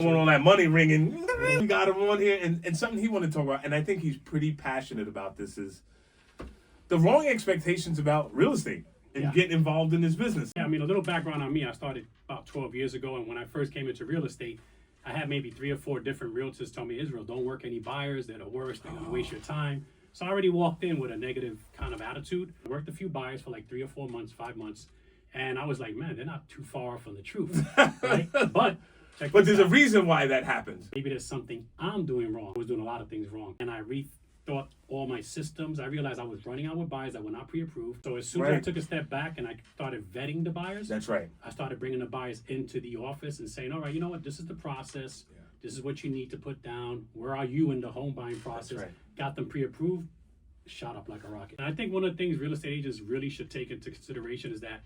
want all that money ringing. We got him on here, and something he wanted to talk about, and I think he's pretty passionate about this, is the wrong expectations about real estate and getting involved in this business. Yeah, I mean, a little background on me. I started about 12 years ago, and when I first came into real estate, I had maybe 3 or 4 different realtors tell me, Israel, don't work any buyers. They're the worst. They're going to waste your time. So I already walked in with a negative kind of attitude. I worked a few buyers for like 3 or 4 months, 5 months. And I was like, man, they're not too far from the truth, right? But there's a reason why that happens. Maybe there's something I'm doing wrong. I was doing a lot of things wrong. And I rethought all my systems. I realized I was running out with buyers that were not pre-approved. So as soon as I took a step back and I started vetting the buyers. That's right. I started bringing the buyers into the office and saying, all right, you know what? This is the process. Yeah. This is what you need to put down. Where are you in the home buying process? That's right. Got them pre-approved, shot up like a rocket. And I think one of the things real estate agents really should take into consideration is that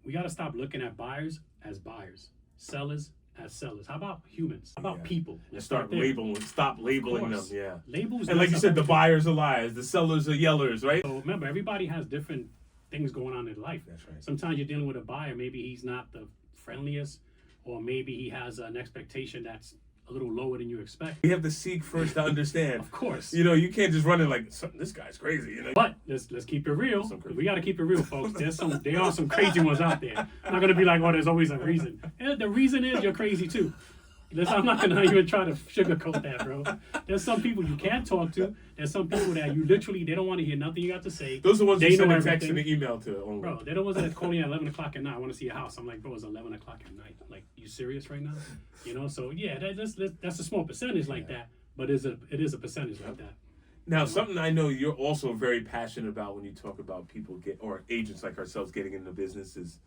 we got to stop looking at buyers as buyers, sellers as sellers. How about humans? How about people? Let's stop labeling them. Yeah. Labels. And like you said, the buyers are liars, the sellers are yellers, right? So remember, everybody has different things going on in life. That's right. Sometimes you're dealing with a buyer. Maybe he's not the friendliest, or maybe he has an expectation that's a little lower than you expect. We have to seek first to understand. Of course. You know, you can't just run it like, this guy's crazy. You know? But let's keep it real. We got to keep it real, folks. There are some crazy ones out there. I'm not gonna be like, oh, there's always a reason. And the reason is you're crazy too. I'm not gonna even try to sugarcoat that, bro. There's some people you can't talk to. There's some people that you literally, they don't want to hear nothing you got to say. Those are the ones you send a text and an email to. Only. Bro, they're the ones that call me at 11 o'clock at night. I want to see a house. I'm like, bro, it's 11 o'clock at night. Like, you serious right now? You know, so yeah, that's a small percentage like that, but it is a percentage like that. Now, something I know you're also very passionate about when you talk about people or agents like ourselves getting into business is,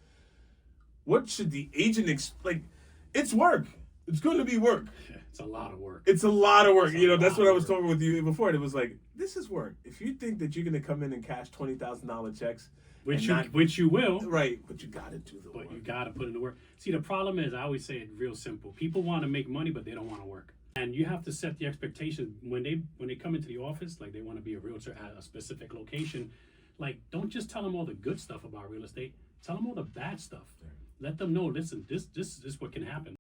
what should the agent it's work. It's going to be work. It's a lot of work. It's a lot of work. You know, that's what I was talking with you before. It was like, this is work. If you think that you're going to come in and cash $20,000 checks, which you will, right? But you got to do the work. But you got to put in the work. See, the problem is, I always say it real simple. People want to make money, but they don't want to work. And you have to set the expectation when they come into the office, like they want to be a realtor at a specific location. Like, don't just tell them all the good stuff about real estate. Tell them all the bad stuff. Let them know, listen, this is what can happen.